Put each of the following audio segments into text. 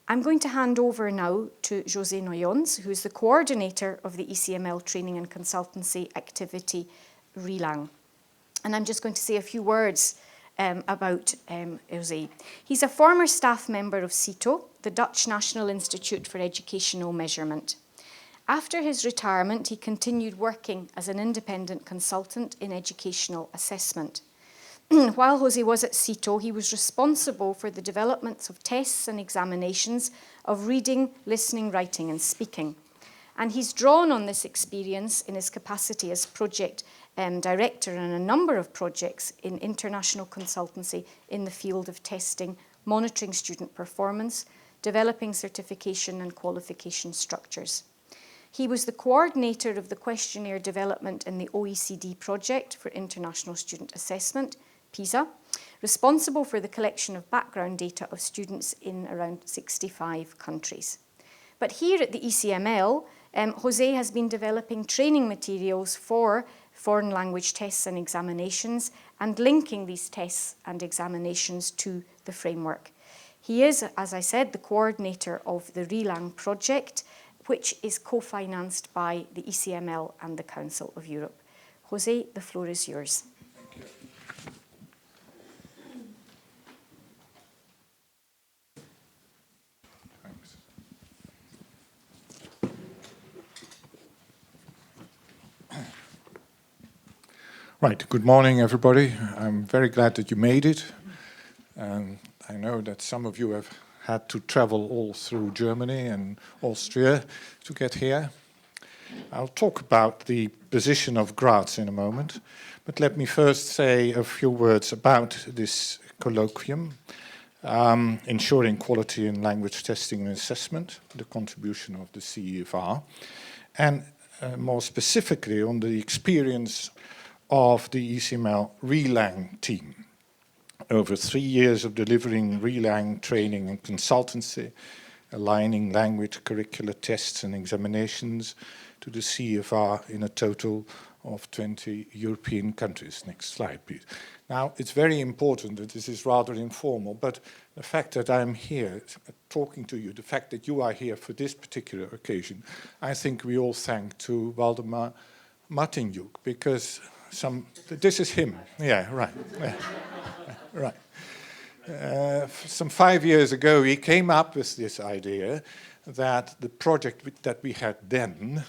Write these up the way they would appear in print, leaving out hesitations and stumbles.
I'm going to hand over now to José Noijons, who is the coordinator of the ECML training and consultancy activity Realignment. And I'm just going to say a few words about José. He's a former staff member of CITO, the Dutch National Institute for Educational Measurement. After his retirement, he continued working as an independent consultant in educational assessment. While José was at CITO, he was responsible for the developments of tests and examinations of reading, listening, writing and speaking. And he's drawn on this experience in his capacity as project director on a number of projects in international consultancy in the field of testing, monitoring student performance, developing certification and qualification structures. He was the coordinator of the questionnaire development in the OECD project for international student assessment, PISA, responsible for the collection of background data of students in around 65 countries. But here at the ECML, José has been developing training materials for foreign language tests and examinations and linking these tests and examinations to the framework. He is, as I said, the coordinator of the Realignment project, which is co-financed by the ECML and the Council of Europe. José, the floor is yours. Thank you. Thanks. Right, good morning everybody. I'm very glad that you made it. I know that some of you have had to travel all through Germany and Austria to get here. I'll talk about the position of Graz in a moment, but let me first say a few words about this colloquium, ensuring quality in language testing and assessment, the contribution of the CEFR, and more specifically on the experience of the ECML Realignment team. Over 3 years of delivering Realignment training and consultancy, aligning language curricula tests and examinations to the CEFR in a total of 20 European countries. Next slide, please. Now, it's very important that this is rather informal, but the fact that I'm here talking to you, the fact that you are here for this particular occasion, I think we all thank to Waldemar Martinjuk, because this is him. Yeah, right. Yeah. Right. Some 5 years ago, he came up with this idea that the project that we had then,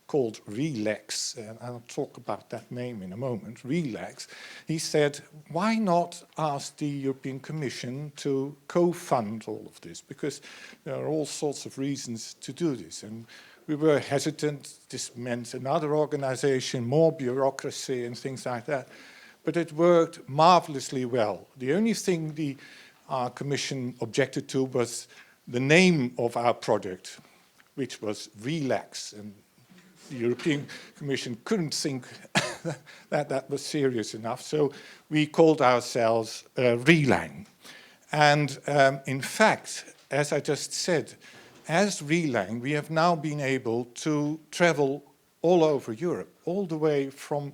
called RELAX, and I'll talk about that name in a moment, RELAX, he said, why not ask the European Commission to co-fund all of this? Because there are all sorts of reasons to do this. And we were hesitant. This meant another organization, more bureaucracy and things like that. But it worked marvelously well. The only thing our Commission objected to was the name of our project, which was RELAX. And the European Commission couldn't think that was serious enough. So we called ourselves Realignment. And in fact, as I just said, as Realignment, we have now been able to travel all over Europe, all the way from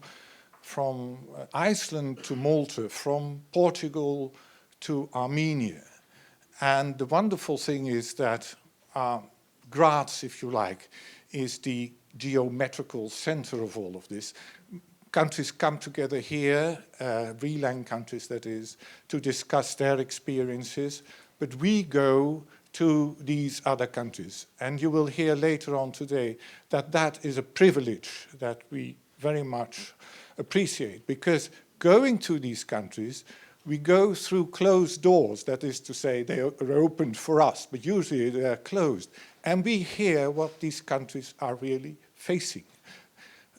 Iceland to Malta, from Portugal to Armenia. And the wonderful thing is that Graz, if you like, is the geometrical center of all of this. Countries come together here, Realignment countries that is, to discuss their experiences, but we go to these other countries. And you will hear later on today that that is a privilege that we very much appreciate, because going to these countries, we go through closed doors. That is to say, they are opened for us, but usually they are closed. And we hear what these countries are really facing,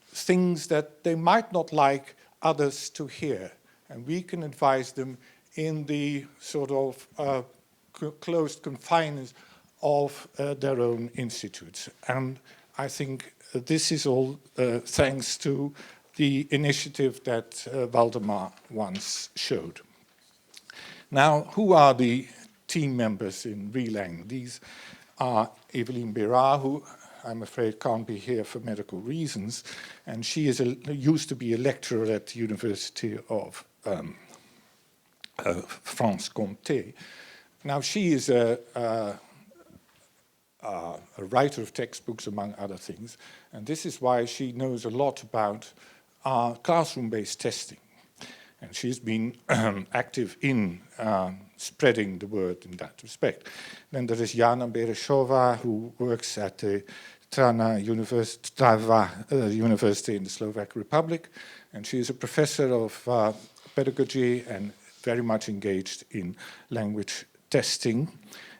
things that they might not like others to hear. And we can advise them in the sort of closed confines of their own institutes. And I think this is all thanks to the initiative that Waldemar once showed. Now, who are the team members in Realignment? These are Evelyn Bera, who I'm afraid can't be here for medical reasons, and she is used to be a lecturer at the University of Franche-Comté. Now, she is a a writer of textbooks, among other things. And this is why she knows a lot about classroom-based testing. And she's been active in spreading the word in that respect. Then there is Jana Berešová, who works at the Trnava University in the Slovak Republic. And she is a professor of pedagogy and very much engaged in language testing.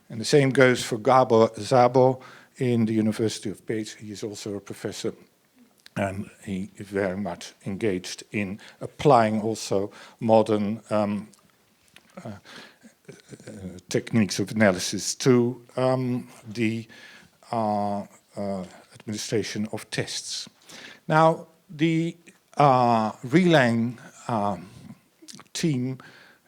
And the same goes for Gabor Szabo in the University of Pécs. He is also a professor, and he is very much engaged in applying also modern techniques of analysis to the administration of tests. Now, the Relang team,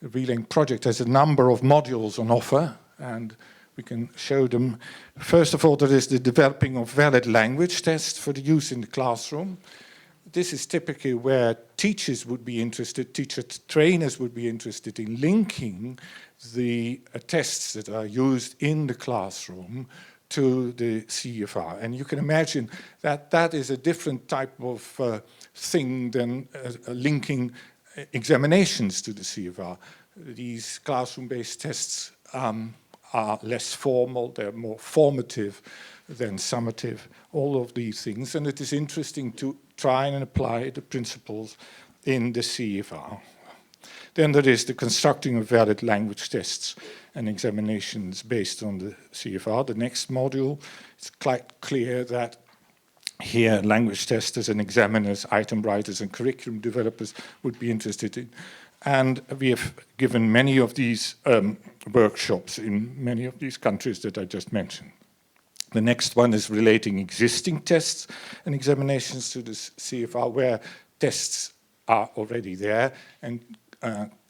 the Relang project, has a number of modules on offer, and we can show them. First of all, there is the developing of valid language tests for the use in the classroom. This is typically where teachers would be interested, teacher trainers would be interested in linking the tests that are used in the classroom to the CFR. And you can imagine that that is a different type of thing than linking examinations to the CFR. These classroom-based tests are less formal, they're more formative than summative, all of these things. And it is interesting to try and apply the principles in the CFR. Then there is the constructing of valid language tests and examinations based on the CFR. The next module, it's quite clear that here language testers and examiners, item writers and curriculum developers would be interested in. And we have given many of these workshops in many of these countries that I just mentioned. The next one is relating existing tests and examinations to the CFR, where tests are already there and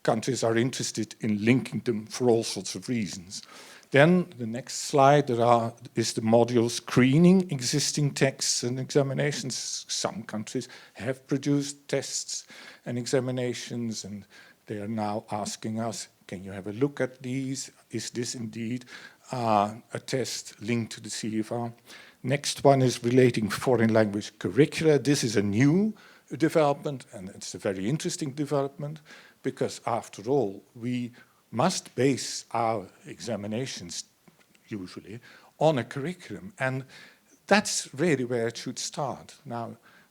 countries are interested in linking them for all sorts of reasons. Then the next slide is the module screening existing texts and examinations. Some countries have produced tests and examinations, and they are now asking us, can you have a look at these? Is this indeed a test linked to the CFR? Next one is relating foreign language curricula. This is a new development, and it's a very interesting development, because after all, we must base our examinations usually on a curriculum, and that's really where it should start.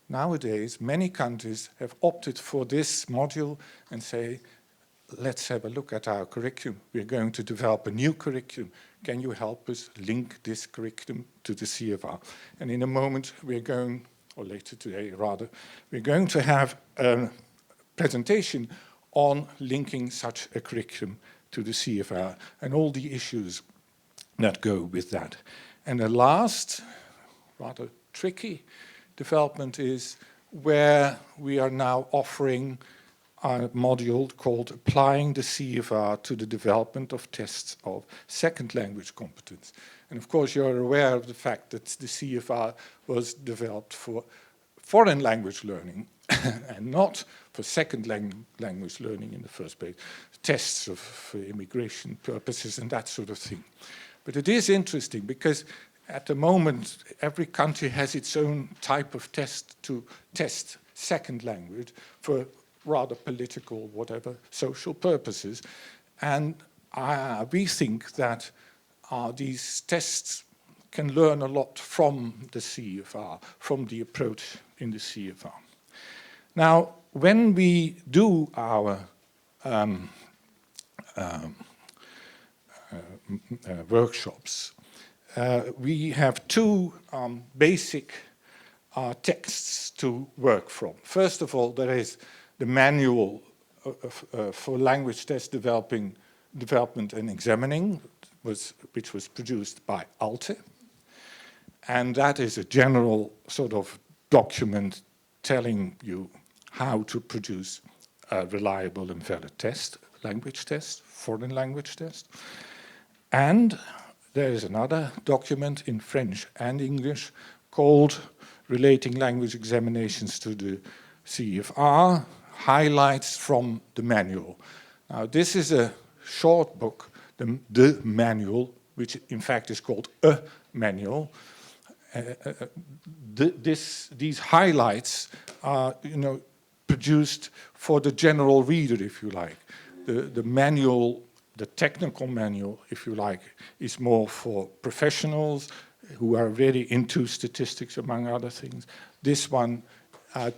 Nowadays, many countries have opted for this module and say, let's have a look at our curriculum. We're going to develop a new curriculum. Can you help us link this curriculum to the CFR? And in a moment, we're going, or later today rather, we're going to have a presentation on linking such a curriculum to the CFR and all the issues that go with that. And the last, rather tricky development is where we are now offering a module called Applying the CFR to the Development of Tests of Second Language Competence. And of course, you're aware of the fact that the CFR was developed for foreign language learning and not for second language learning in the first place. Tests for immigration purposes and that sort of thing. But it is interesting because at the moment, every country has its own type of test to test second language for rather political, whatever, social purposes. And we think that these tests can learn a lot from the CFR, from the approach in the CFR. Now, when we do our workshops, we have two basic texts to work from. First of all, there is the manual for language test development and examining, which was produced by ALTE. And that is a general sort of document telling you how to produce a reliable and valid test, language test, foreign language test. And there is another document in French and English called Relating Language Examinations to the CFR, highlights from the manual. Now, this is a short book, the manual, which in fact is called a manual. These highlights are, produced for the general reader, if you like. The manual, the technical manual, if you like, is more for professionals who are really into statistics, among other things. This one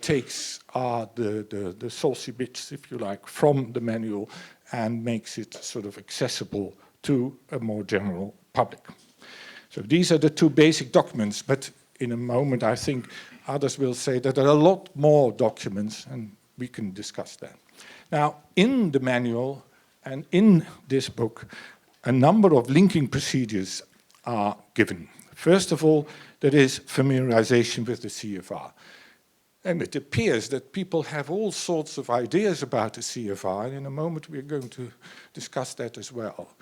takes the saucy bits, if you like, from the manual and makes it sort of accessible to a more general public. So these are the two basic documents, but in a moment I think others will say that there are a lot more documents, and we can discuss that. Now, in the manual and in this book, a number of linking procedures are given. First of all, there is familiarization with the CFR. And it appears that people have all sorts of ideas about the CFR, and in a moment we're going to discuss that as well.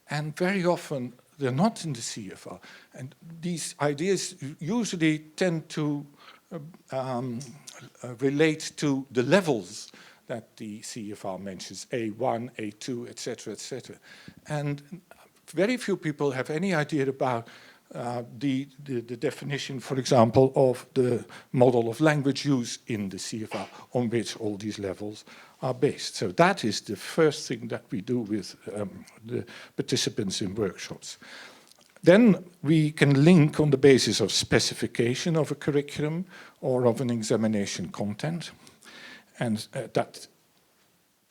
And very often they're not in the CFR. And these ideas usually tend to relate to the levels that the CFR mentions, A1, A2, etc., etc. And very few people have any idea about the definition, for example, of the model of language use in the CFR, on which all these levels are based. So that is the first thing that we do with the participants in workshops. Then we can link on the basis of specification of a curriculum or of an examination content. And that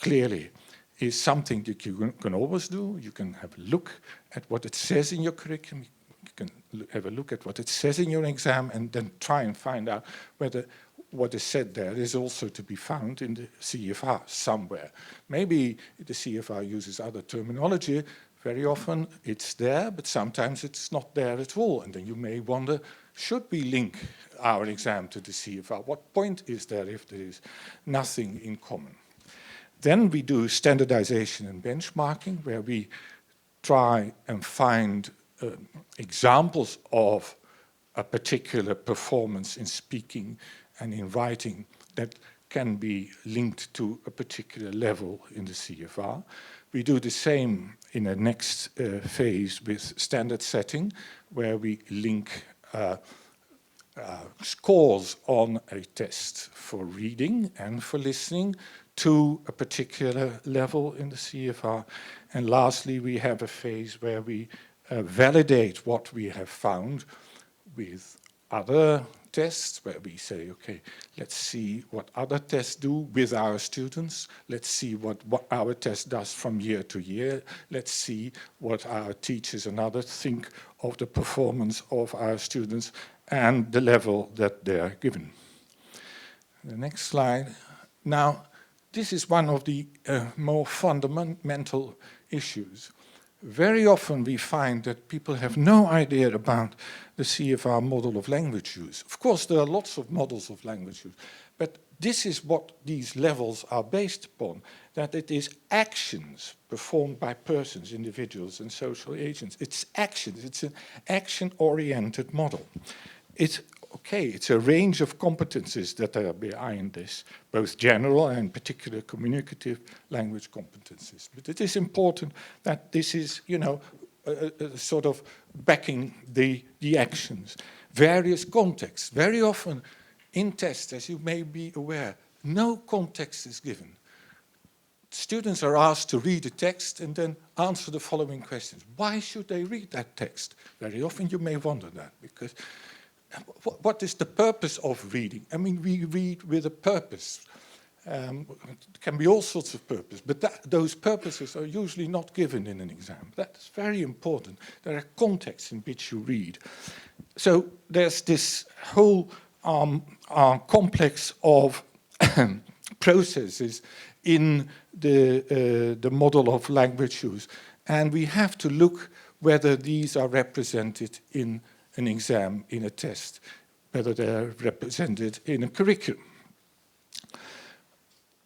clearly is something that you can always do. You can have a look at what it says in your curriculum. You can have a look at what it says in your exam and then try and find out whether what is said there is also to be found in the CFR somewhere. Maybe the CFR uses other terminology. Very often it's there, but sometimes it's not there at all. And then you may wonder, should we link our exam to the CFR? What point is there if there is nothing in common? Then we do standardization and benchmarking, where we try and find examples of a particular performance in speaking and in writing that can be linked to a particular level in the CFR. We do the same in a next phase with standard setting, where we link scores on a test for reading and for listening to a particular level in the CFR. And lastly, we have a phase where we validate what we have found with other tests, where we say, okay, let's see what other tests do with our students. Let's see what our test does from year to year. Let's see what our teachers and others think of the performance of our students and the level that they're given. The next slide. Now, this is one of the more fundamental issues. Very often we find that people have no idea about the CFR model of language use. Of course, there are lots of models of language use, but this is what these levels are based upon, that it is actions performed by persons, individuals, and social agents. It's actions. It's an action-oriented model. It's a range of competencies that are behind this, both general and particular communicative language competencies. But it is important that this is, sort of backing the actions. Various contexts. Very often in tests, as you may be aware, no context is given. Students are asked to read a text and then answer the following questions. Why should they read that text? Very often you may wonder that, because what is the purpose of reading? I mean, we read with a purpose. It can be all sorts of purposes, but those purposes are usually not given in an exam. That's very important. There are contexts in which you read. So there's this whole complex of processes in the model of language use. And we have to look whether these are represented in an exam, in a test, whether they're represented in a curriculum.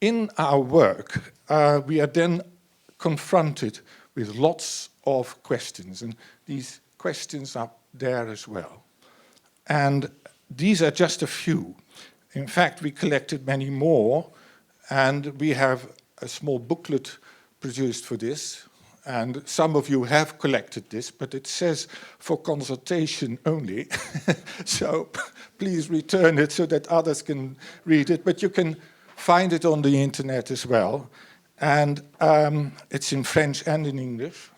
In our work, we are then confronted with lots of questions, and these questions are there as well. And these are just a few. In fact, we collected many more, and we have a small booklet produced for this, and some of you have collected this, but it says for consultation only. So please return it so that others can read it, but you can find it on the internet as well. And it's in French and in English.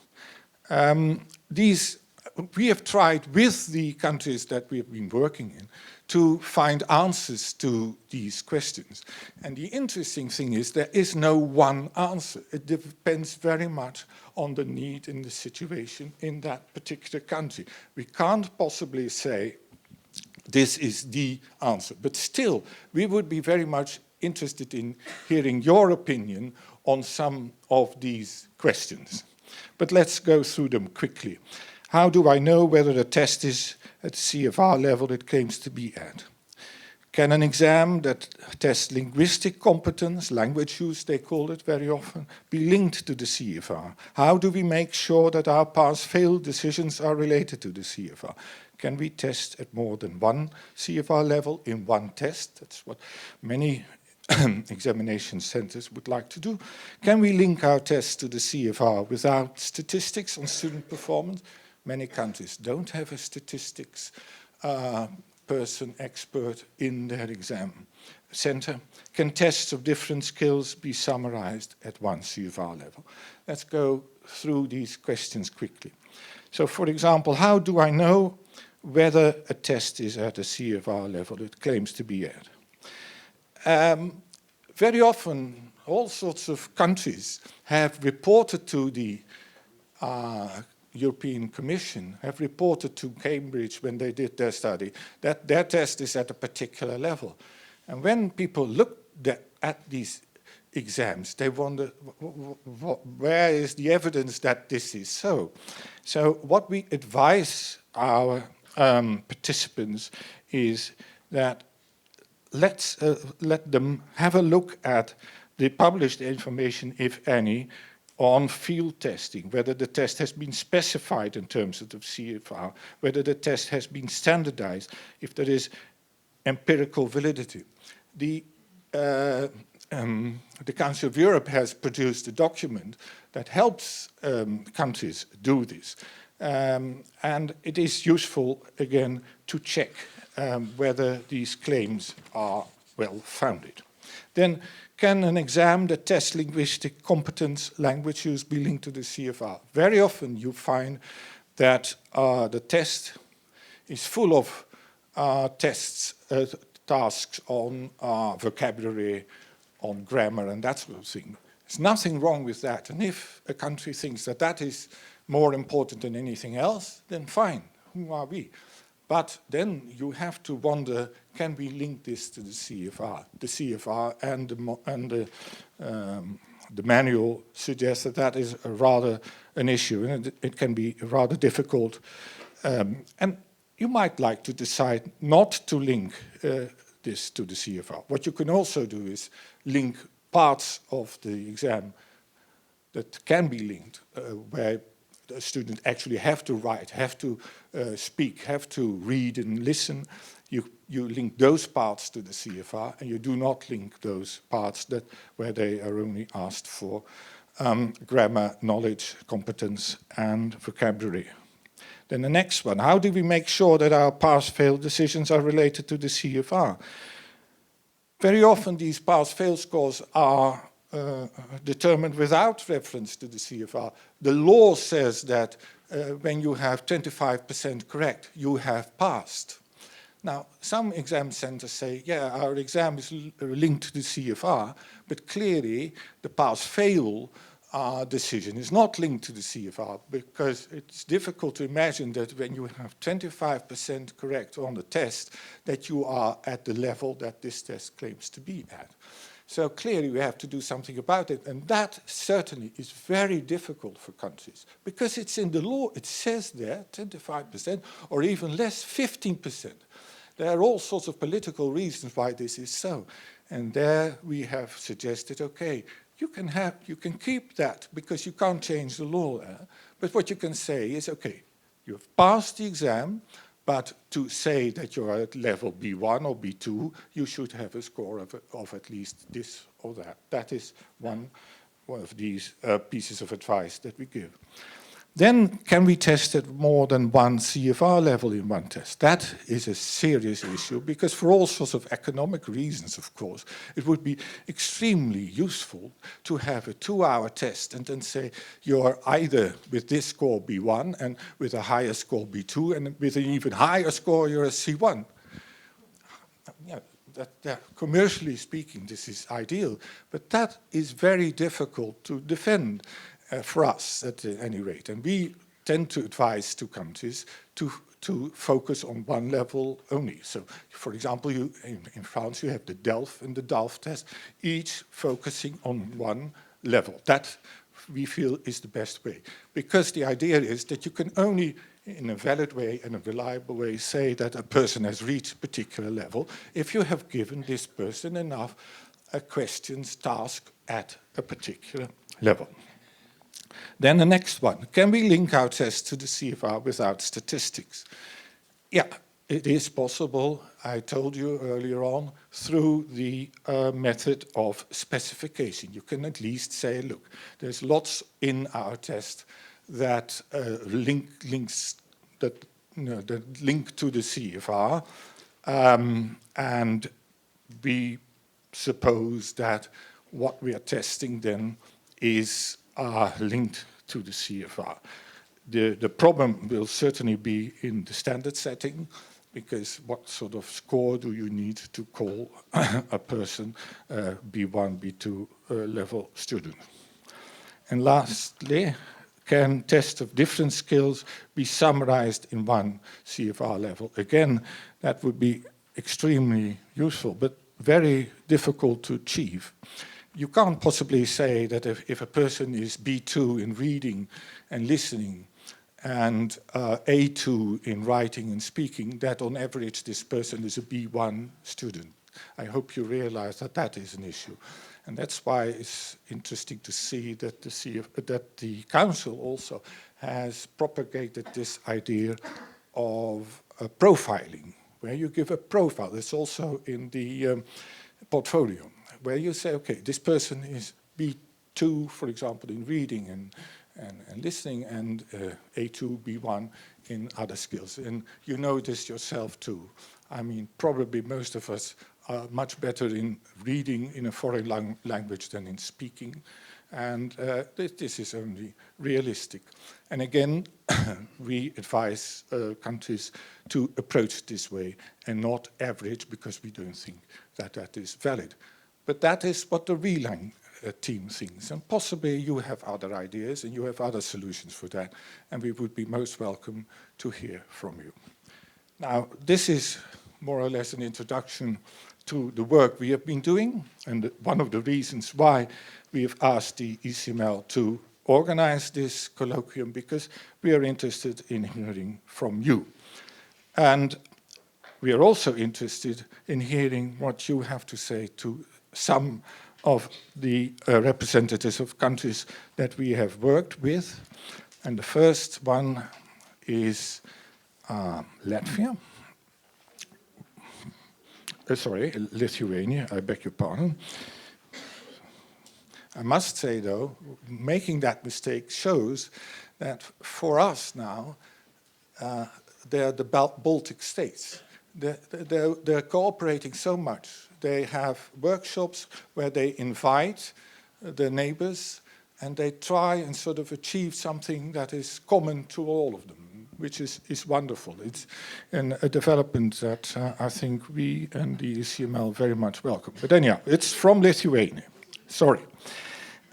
We have tried with the countries that we have been working in to find answers to these questions. And the interesting thing is there is no one answer. It depends very much on the need and the situation in that particular country. We can't possibly say this is the answer. But still, we would be very much interested in hearing your opinion on some of these questions. But let's go through them quickly. How do I know whether a test is at CFR level it claims to be at? Can an exam that tests linguistic competence, language use they call it very often, be linked to the CFR? How do we make sure that our pass-fail decisions are related to the CFR? Can we test at more than one CFR level in one test? That's what many examination centers would like to do. Can we link our tests to the CFR without statistics on student performance? Many countries don't have a statistics person, expert in their exam center. Can tests of different skills be summarized at one CFR level? Let's go through these questions quickly. So, for example, how do I know whether a test is at a CFR level it claims to be at? Very often, all sorts of countries have reported to the European Commission, have reported to Cambridge when they did their study that their test is at a particular level. And when people look at these exams, they wonder, where is the evidence that this is so? So what we advise our participants is that let's let them have a look at the published information, if any, on field testing, whether the test has been specified in terms of the CFR, whether the test has been standardized, if there is empirical validity. The Council of Europe has produced a document that helps countries do this. And it is useful, again, to check whether these claims are well-founded. Then, can an exam that tests linguistic competence, language use, be linked to the CFR? Very often you find that the test is full of tasks on vocabulary, on grammar, and that sort of thing. There's nothing wrong with that. And if a country thinks that that is more important than anything else, then fine, who are we? But then you have to wonder, can we link this to the CFR? The CFR and the manual suggests that that is rather an issue, and it can be rather difficult. And you might like to decide not to link this to the CFR. What you can also do is link parts of the exam that can be linked, where a student actually have to write, have to speak, have to read and listen. You link those parts to the CFR, and you do not link those parts where they are only asked for grammar, knowledge, competence, and vocabulary. Then the next one, how do we make sure that our pass-fail decisions are related to the CFR? Very often these pass-fail scores are determined without reference to the CFR. The law says that when you have 25% correct, you have passed. Now, some exam centers say, yeah, our exam is linked to the CFR, but clearly the pass-fail decision is not linked to the CFR, because it's difficult to imagine that when you have 25% correct on the test, that you are at the level that this test claims to be at. So clearly we have to do something about it, and that certainly is very difficult for countries, because it's in the law, it says there 25% or even less, 15%. There are all sorts of political reasons why this is so, and there we have suggested, okay, you can keep that because you can't change the law, but what you can say is, okay, you've passed the exam, but to say that you're at level B1 or B2, you should have a score of at least this or that. That is one of these pieces of advice that we give. Then, can we test at more than one CFR level in one test? That is a serious issue, because for all sorts of economic reasons, of course, it would be extremely useful to have a 2-hour test and then say you're either with this score B1 and with a higher score B2, and with an even higher score you're a C1. Yeah, commercially speaking, this is ideal, but that is very difficult to defend. For us, at any rate. And we tend to advise to countries to focus on one level only. So, for example, in France, you have the DELF and the DALF test, each focusing on one level. That, we feel, is the best way. Because the idea is that you can only, in a valid way and a reliable way, say that a person has reached a particular level if you have given this person enough questions, tasks at a particular level. Then the next one, can we link our tests to the CFR without statistics? Yeah, it is possible, I told you earlier on, through the method of specification. You can at least say, look, there's lots in our test that links that, that link to the CFR, and we suppose that what we are testing then is linked to the CFR. The problem will certainly be in the standard setting, because what sort of score do you need to call a person B1, B2 level student? And lastly, can tests of different skills be summarized in one CFR level? Again, that would be extremely useful, but very difficult to achieve. You can't possibly say that if a person is B2 in reading and listening and A2 in writing and speaking, that on average this person is a B1 student. I hope you realize that that is an issue. And that's why it's interesting to see that the Council also has propagated this idea of profiling, where you give a profile. It's also in the portfolio, where you say, okay, this person is B2, for example, in reading and listening, and A2, B1 in other skills. And you know this yourself too. I mean, probably most of us are much better in reading in a foreign language than in speaking. And this is only realistic. And again, we advise countries to approach this way and not average, because we don't think that that is valid. But that is what the Realignment team thinks. And possibly you have other ideas and you have other solutions for that. And we would be most welcome to hear from you. Now, this is more or less an introduction to the work we have been doing, and one of the reasons why we have asked the ECML to organize this colloquium, because we are interested in hearing from you. And we are also interested in hearing what you have to say to some of the representatives of countries that we have worked with. And the first one is Latvia. Lithuania, I beg your pardon. I must say, though, making that mistake shows that for us now, they're the Baltic states. They're cooperating so much. They have workshops where they invite the neighbors and they try and sort of achieve something that is common to all of them, which is wonderful. It's a development that I think we and the ECML very much welcome. But anyhow, it's from Lithuania, sorry.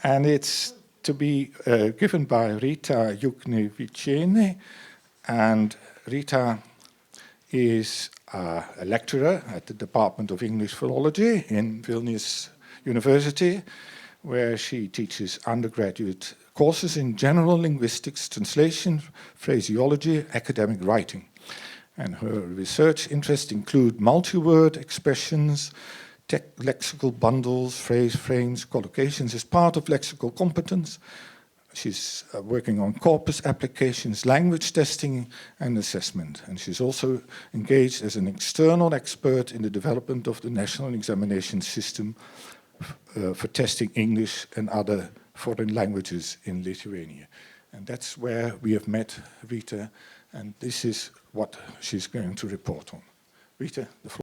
And it's to be given by Rita Juknevičienė, and Rita is a lecturer at the Department of English Philology in Vilnius University, where she teaches undergraduate courses in general linguistics, translation, phraseology, academic writing. And her research interests include multi-word expressions, lexical bundles, phrase frames, collocations as part of lexical competence. She's working on corpus applications, language testing, and assessment. And she's also engaged as an external expert in the development of the national examination system for testing English and other foreign languages in Lithuania. And that's where we have met Rita, and this is what she's going to report on. Rita, the floor.